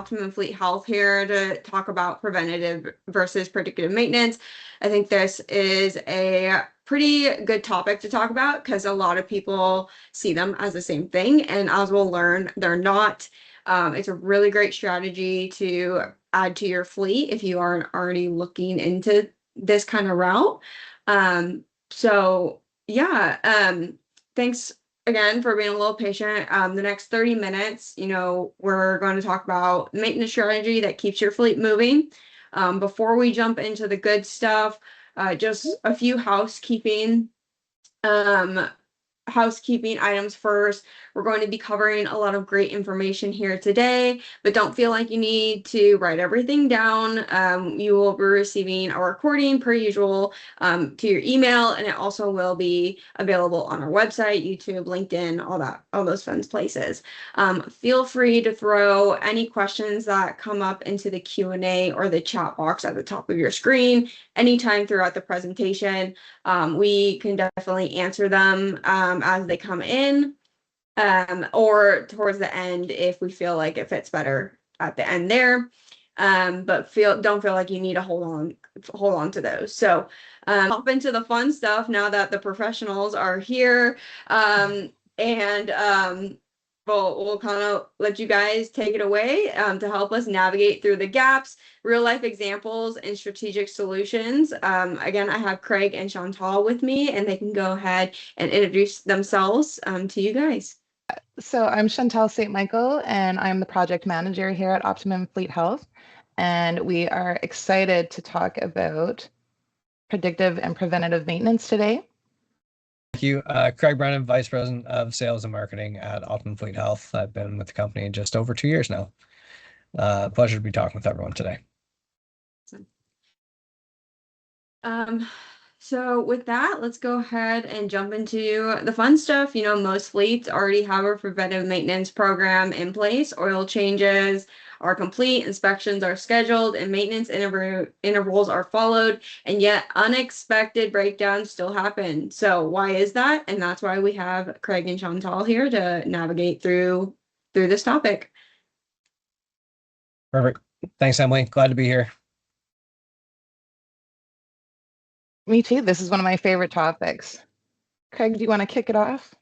Optimum Fleet Health here to talk about preventative versus predictive maintenance. I think this is a pretty good topic to talk about because a lot of people see them as the same thing, and as we'll learn, they're not. It's a really great strategy to add to your fleet if you aren't already looking into this kind of route. So yeah, thanks again for being a little patient. The next 30 minutes, we're going to talk about maintenance strategy that keeps your fleet moving. Before we jump into the good stuff, just a few housekeeping items first. We're going to be covering a lot of great information here today, but don't feel like you need to write everything down. You will be receiving a recording per usual to your email, and it also will be available on our website, YouTube, LinkedIn, all those fun places. Feel free to throw any questions that come up into the Q&A or the chat box at the top of your screen anytime throughout the presentation. We can definitely answer them as they come in, or towards the end if we feel like it fits better at the end there. But don't feel like you need to hold on to those. So hop into the fun stuff now that the professionals are here. We'll kind of let you guys take it away to help us navigate through the gaps, real life examples, and strategic solutions. Again, I have Craig and Chantal with me, and they can go ahead and introduce themselves to you guys. So I'm Chantal St. Michael, and I'm the project manager here at Optimum Fleet Health. And we are excited to talk about predictive and preventative maintenance today. Thank you. Craig Brennan, Vice President of Sales and Marketing at Optimum Fleet Health. I've been with the company just over 2 years now. Pleasure to be talking with everyone today. So with that, let's go ahead and jump into the fun stuff. Most fleets already have a preventive maintenance program in place. Oil changes are complete, inspections are scheduled, and maintenance intervals are followed, and yet unexpected breakdowns still happen. So why is that? And that's why we have Craig and Chantal here to navigate through this topic. Perfect. Thanks, Emily. Glad to be here. Me too. This is one of my favorite topics. Craig, do you want to kick it off?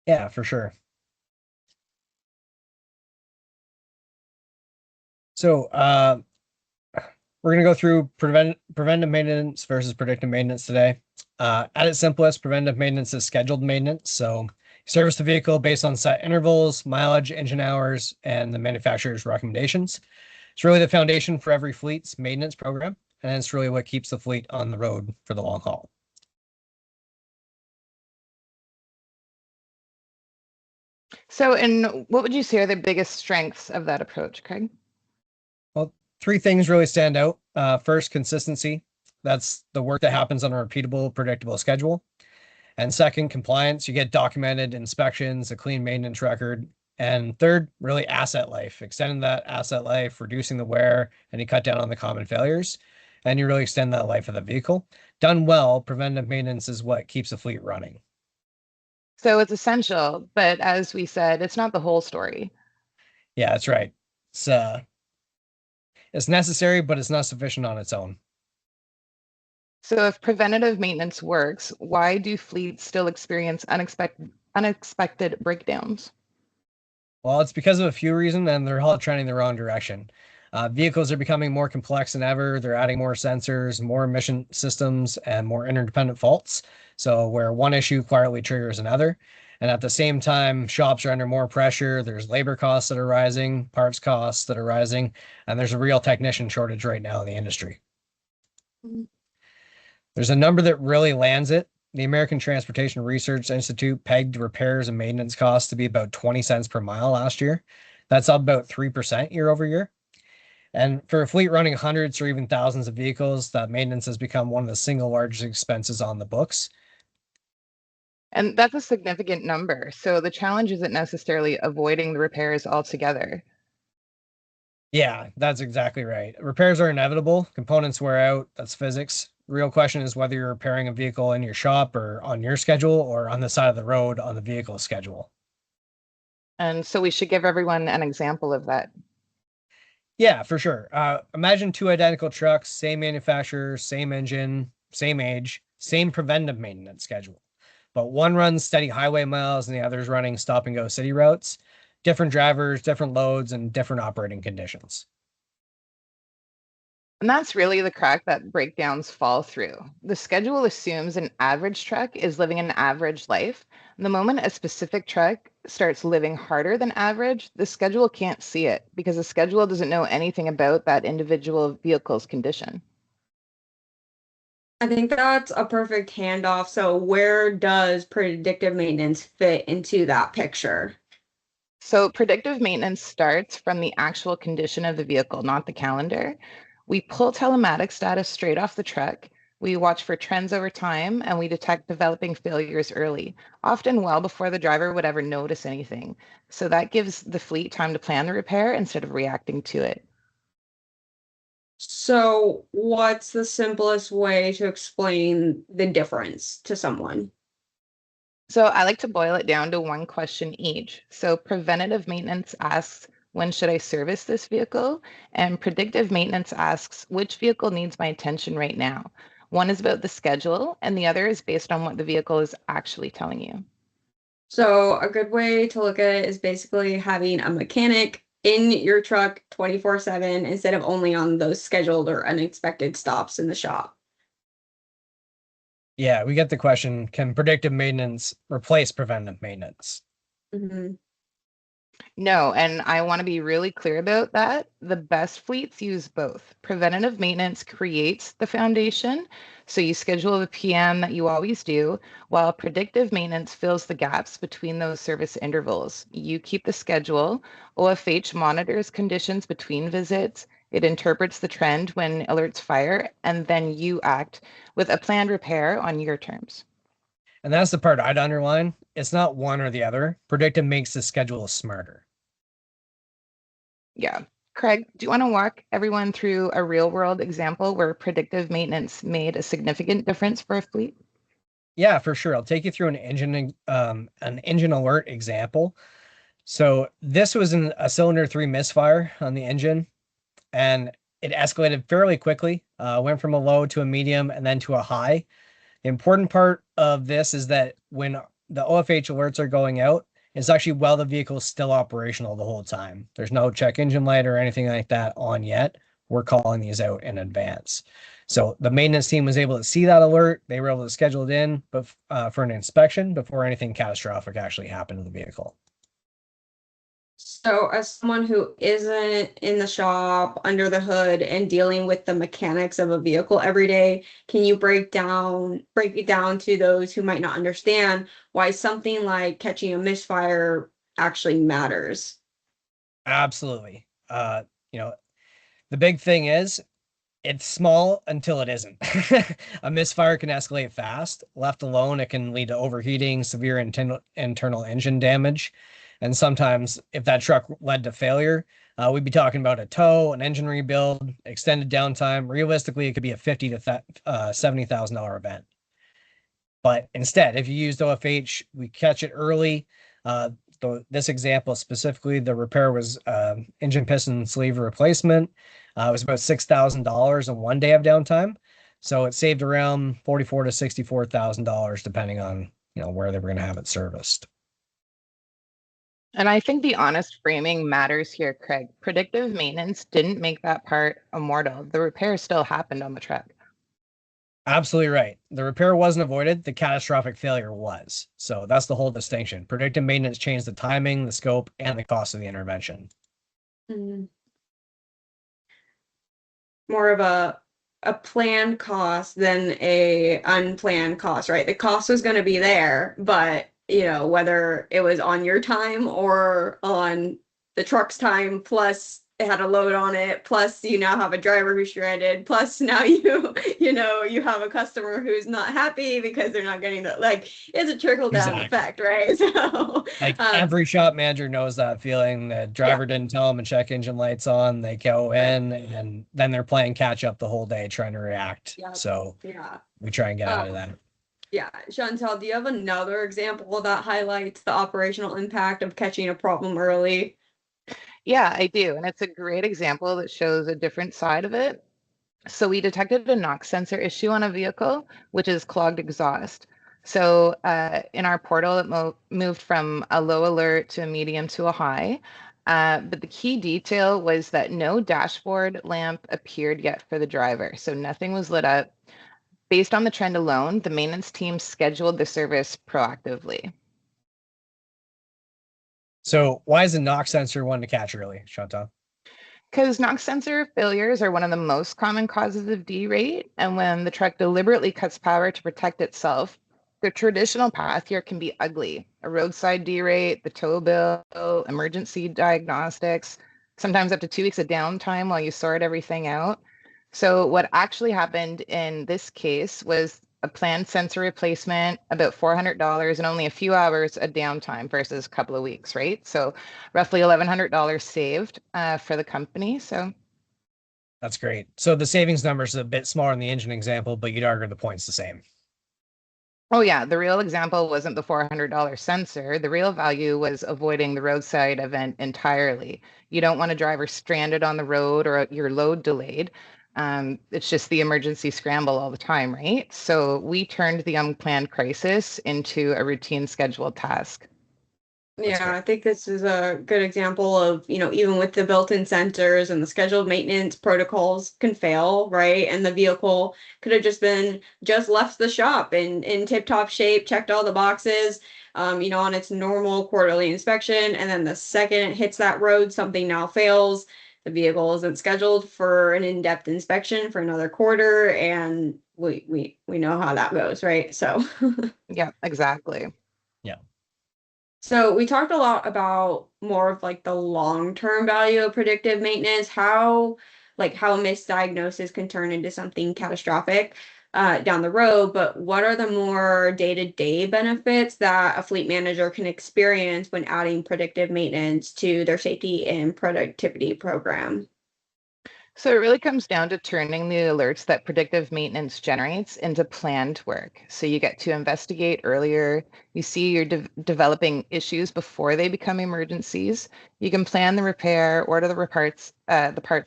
Yeah, for sure. So we're going to go through preventive maintenance versus predictive maintenance today. At its simplest, preventive maintenance is scheduled maintenance. So you service the vehicle based on set intervals, mileage, engine hours, and the manufacturer's recommendations. It's really the foundation for every fleet's maintenance program, and it's really what keeps the fleet on the road for the long haul. So, and what would you say are the biggest strengths of that approach, Craig? Well, 3 things really stand out. First, consistency. That's the work that happens on a repeatable, predictable schedule. And second, compliance. You get documented inspections, a clean maintenance record. And third, really asset life. Extending that asset life, reducing the wear, and you cut down on the common failures. And you really extend that life of the vehicle. Done well, preventive maintenance is what keeps the fleet running. So it's essential, but as we said, it's not the whole story. Yeah, that's right. It's necessary, but it's not sufficient on its own. So if preventative maintenance works, why do fleets still experience unexpected breakdowns? Well, it's because of a few reasons, and they're all trending the wrong direction. Vehicles are becoming more complex than ever. They're adding more sensors, more emission systems, and more interdependent faults. So where one issue quietly triggers another. And at the same time, shops are under more pressure. There's labor costs that are rising, parts costs that are rising, and there's a real technician shortage right now in the industry. Mm-hmm. There's a number that really lands it. The American Transportation Research Institute pegged repairs and maintenance costs to be about 20 cents per mile last year. That's up about 3% year over year. And for a fleet running hundreds or even thousands of vehicles, that maintenance has become one of the single largest expenses on the books. And that's a significant number. So the challenge isn't necessarily avoiding the repairs altogether. Yeah, that's exactly right. Repairs are inevitable. Components wear out. That's physics. The real question is whether you're repairing a vehicle in your shop or on your schedule or on the side of the road on the vehicle schedule. And so we should give everyone an example of that. Yeah, for sure. Imagine two identical trucks, same manufacturer, same engine, same age, same preventive maintenance schedule. But one runs steady highway miles and the other's running stop and go city routes. Different drivers, different loads, and different operating conditions. And that's really the crack that breakdowns fall through. The schedule assumes an average truck is living an average life. The moment a specific truck starts living harder than average, the schedule can't see it because the schedule doesn't know anything about that individual vehicle's condition. I think that's a perfect handoff. So where does predictive maintenance fit into that picture? So predictive maintenance starts from the actual condition of the vehicle, not the calendar. We pull telematics data straight off the truck. We watch for trends over time and we detect developing failures early, often well before the driver would ever notice anything. So that gives the fleet time to plan the repair instead of reacting to it. So what's the simplest way to explain the difference to someone? So I like to boil it down to one question each. So preventative maintenance asks, when should I service this vehicle? And predictive maintenance asks, which vehicle needs my attention right now? One is about the schedule, and the other is based on what the vehicle is actually telling you. So a good way to look at it is basically having a mechanic in your truck 24/7 instead of only on those scheduled or unexpected stops in the shop. Yeah, we get the question, can predictive maintenance replace preventive maintenance? Mhm. No, and I want to be really clear about that. The best fleets use both. Preventative maintenance creates the foundation, so you schedule the PM that you always do, while predictive maintenance fills the gaps between those service intervals. You keep the schedule, OFH monitors conditions between visits, it interprets the trend when alerts fire, and then you act with a planned repair on your terms. And that's the part I'd underline. It's not one or the other. Predictive makes the schedule smarter. Yeah. Craig, do you want to walk everyone through a real world example where predictive maintenance made a significant difference for a fleet? Yeah, for sure. I'll take you through an engine alert example. So this was a cylinder 3 misfire on the engine, and it escalated fairly quickly. Went from a low to a medium and then to a high. The important part of this is that when the OFH alerts are going out, it's actually while the vehicle is still operational the whole time. There's no check engine light or anything like that on yet. We're calling these out in advance. So the maintenance team was able to see that alert. They were able to schedule it in for an inspection before anything catastrophic actually happened to the vehicle. So as someone who isn't in the shop under the hood and dealing with the mechanics of a vehicle every day, can you break it down to those who might not understand why something like catching a misfire actually matters? Absolutely. You know, the big thing is it's small until it isn't. A misfire can escalate fast. Left alone, it can lead to overheating, severe internal engine damage. And sometimes, if that truck led to failure, we'd be talking about a tow, an engine rebuild, extended downtime. Realistically, it could be a $50,000 to $70,000 event. But instead, if you used OFH, we catch it early. This example specifically, the repair was engine piston sleeve replacement. It was about $6,000 in 1 day of downtime. So it saved around $44,000 to $64,000 depending on where they were going to have it serviced. And I think the honest framing matters here, Craig. Predictive maintenance didn't make that part immortal. The repair still happened on the truck. Absolutely right. The repair wasn't avoided. The catastrophic failure was. So that's the whole distinction. Predictive maintenance changed the timing, the scope, and the cost of the intervention. Mhm. More of a planned cost than a unplanned cost, right? The cost was going to be there, but whether it was on your time or on the truck's time, plus it had a load on it, plus you now have a driver who's shredded, plus now you have a customer who's not happy because they're not getting it's a trickle down Exactly. effect, right? So every shop manager knows that feeling. The driver didn't tell them to check engine lights on. They go in and then they're playing catch up the whole day trying to react. So we try and get out of that. Yeah, Chantal, do you have another example that highlights the operational impact of catching a problem early? Yeah, I do. And it's a great example that shows a different side of it. So we detected a NOx sensor issue on a vehicle, which is clogged exhaust. So in our portal, it moved from a low alert to a medium to a high. But the key detail was that no dashboard lamp appeared yet for the driver. So nothing was lit up. Based on the trend alone, the maintenance team scheduled the service proactively. So why is the NOx sensor one to catch early, Chantal? Because NOx sensor failures are one of the most common causes of derate, and when the truck deliberately cuts power to protect itself, the traditional path here can be ugly. A roadside derate, the tow bill, emergency diagnostics, sometimes up to 2 weeks of downtime while you sort everything out. So what actually happened in this case was a planned sensor replacement, about $400, and only a few hours of downtime versus a couple of weeks, right? So roughly $1,100 saved for the company. So That's great. So the savings number is a bit smaller in the engine example, but you'd argue the point's the same. oh yeah, the real example wasn't the $400 sensor. The real value was avoiding the roadside event entirely. You don't want a driver stranded on the road or your load delayed. It's just the emergency scramble all the time, right? So we turned the unplanned crisis into a routine scheduled task. That's Yeah, great. I think this is a good example of, even with the built-in sensors and the scheduled maintenance protocols can fail, right? And the vehicle could have just left the shop in tip-top shape, checked all the boxes, on its normal quarterly inspection. And then the second it hits that road, something now fails. The vehicle isn't scheduled for an in-depth inspection for another quarter, and we know how that goes, right? So Yeah, exactly. Yeah. So we talked a lot about more of like the long-term value of predictive maintenance, how misdiagnosis can turn into something catastrophic down the road, but what are the more day-to-day benefits that a fleet manager can experience when adding predictive maintenance to their safety and productivity program? So it really comes down to turning the alerts that predictive maintenance generates into planned work. So you get to investigate earlier. You see you're developing issues before they become emergencies. You can plan the repair, order the parts,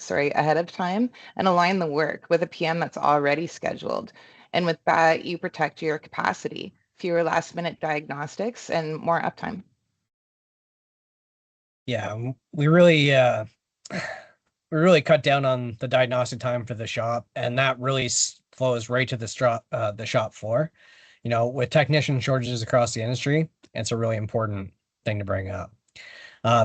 sorry, ahead of time, and align the work with a PM that's already scheduled. And with that, you protect your capacity, fewer last-minute diagnostics, and more uptime. Yeah, we really cut down on the diagnostic time for the shop, and that really flows right to the shop floor. With technician shortages across the industry, it's a really important thing to bring up.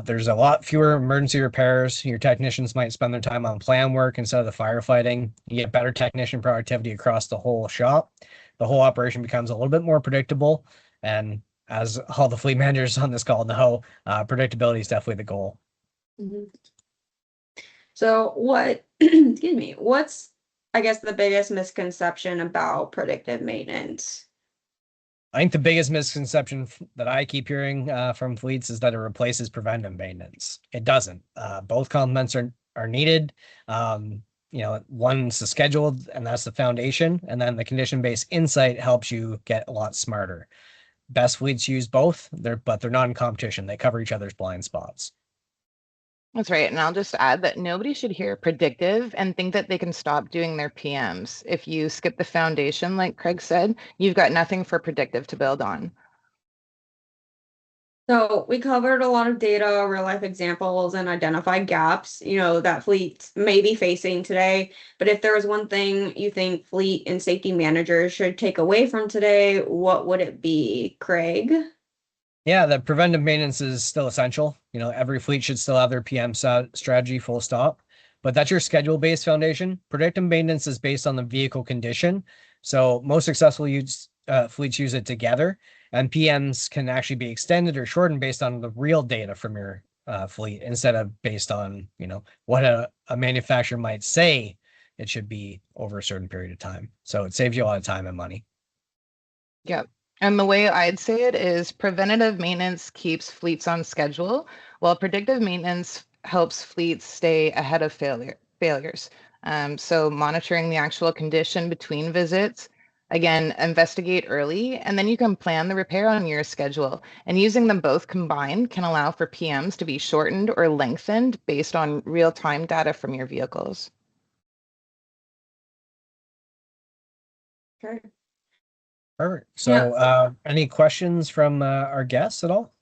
There's a lot fewer emergency repairs. Your technicians might spend their time on plan work instead of the firefighting. You get better technician productivity across the whole shop. The whole operation becomes a little bit more predictable. And as all the fleet managers on this call know, predictability is definitely the goal. Mhm. So excuse me, what's, I guess, the biggest misconception about predictive maintenance? I think the biggest misconception that I keep hearing from fleets is that it replaces preventive maintenance. It doesn't. Both complements are needed. One's the scheduled, and that's the foundation, and then the condition-based insight helps you get a lot smarter. Best fleets use both, but they're not in competition. They cover each other's blind spots. That's right. And I'll just add that nobody should hear predictive and think that they can stop doing their PMs. If you skip the foundation, like Craig said, you've got nothing for predictive to build on. So we covered a lot of data, real life examples, and identified gaps, that fleets may be facing today. But if there was one thing you think fleet and safety managers should take away from today, what would it be, Craig? Yeah, the preventive maintenance is still essential. Every fleet should still have their PM strategy, full stop. But that's your schedule-based foundation. Predictive maintenance is based on the vehicle condition. So most successful fleets use it together, and PMs can actually be extended or shortened based on the real data from your fleet instead of based on what a manufacturer might say it should be over a certain period of time. So it saves you a lot of time and money. Yep. And the way I'd say it is preventative maintenance keeps fleets on schedule, while predictive maintenance helps fleets stay ahead of failures. So monitoring the actual condition between visits, Again, investigate early, and then you can plan the repair on your schedule. And using them both combined can allow for PMs to be shortened or lengthened based on real-time data from your vehicles. Okay. Perfect. So, any questions from our guests at all?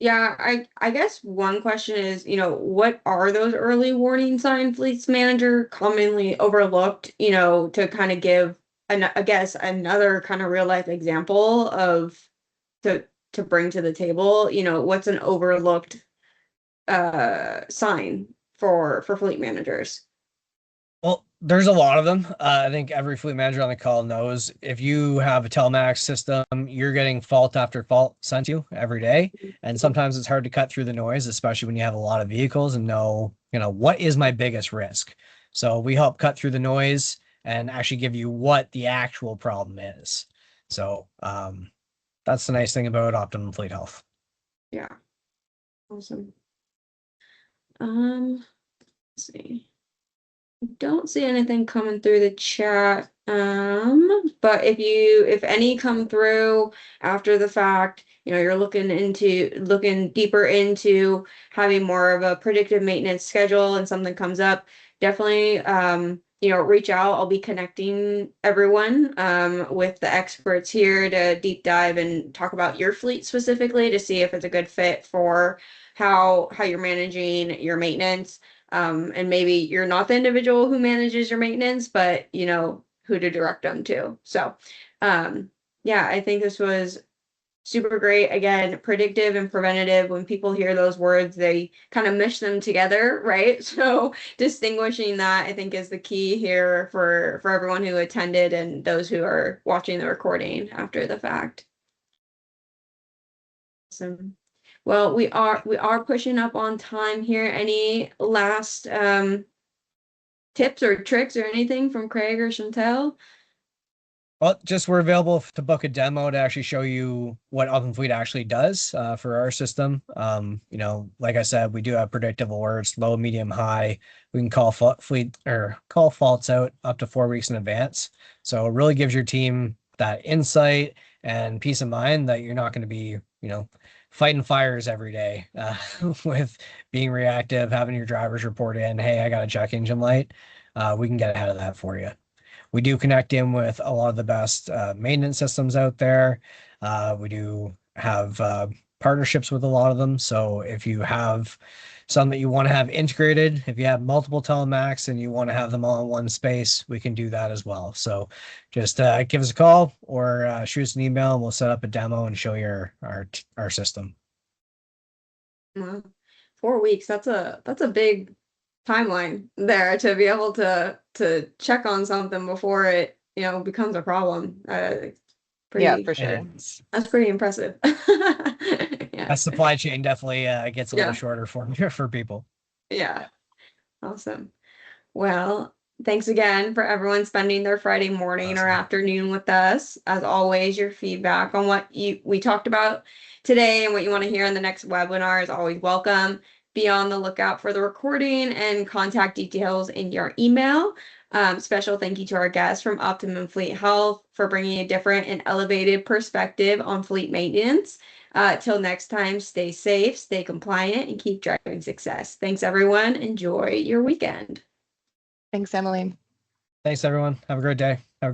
Yeah, I guess one question is, what are those early warning sign fleets manager commonly overlooked, to kind of give I guess another kind of real life example of to bring to the table, what's an overlooked sign for fleet managers? Well, there's a lot of them. I think every fleet manager on the call knows if you have a telemax system, you're getting fault after fault sent to you every day. And sometimes it's hard to cut through the noise, especially when you have a lot of vehicles and know, what is my biggest risk? So we help cut through the noise and actually give you what the actual problem is. So that's the nice thing about Optimum Fleet Health. Yeah. Awesome. Let's see. Don't see anything coming through the chat. But if any come through after the fact, you're looking deeper into having more of a predictive maintenance schedule and something comes up, definitely reach out. I'll be connecting everyone with the experts here to deep dive and talk about your fleet specifically to see if it's a good fit for how you're managing your maintenance. And maybe you're not the individual who manages your maintenance, but you know who to direct them to. So, yeah, I think this was super great. Again, predictive and preventative, when people hear those words, they kind of mish them together, right? So distinguishing that, I think, is the key here for everyone who attended and those who are watching the recording after the fact. Awesome. Well, we are pushing up on time here. Any last tips or tricks or anything from Craig or Chantel? Well, just we're available to book a demo to actually show you what Optimum Fleet actually does for our system. Like I said, we do have predictive alerts, low, medium, high. We can call fleet or call faults out up to 4 weeks in advance. So it really gives your team that insight and peace of mind that you're not going to be, fighting fires every day with being reactive, having your drivers report in, hey, I got a check engine light. We can get ahead of that for you. We do connect in with a lot of the best maintenance systems out there. We do have partnerships with a lot of them. So if you have some that you want to have integrated, if you have multiple telemax and you want to have them all in one space, we can do that as well. So just give us a call or shoot us an email and we'll set up a demo and show you our system. 4 weeks, that's a big timeline there to be able to check on something before it becomes a problem. Yeah, for It sure. is. That's pretty impressive. Yeah. That supply chain definitely gets a little Yeah. shorter for people. Yeah. Awesome. Well, thanks again for everyone spending their Friday morning or Awesome. afternoon with us. As always, your feedback on what we talked about today and what you want to hear in the next webinar is always welcome. Be on the lookout for the recording and contact details in your email. Special thank you to our guests from Optimum Fleet Health for bringing a different and elevated perspective on fleet maintenance. Till next time, stay safe, stay compliant, and keep driving success. Thanks, everyone. Enjoy your weekend. Thanks, Emily. Thanks, everyone. Have a great day. Have a good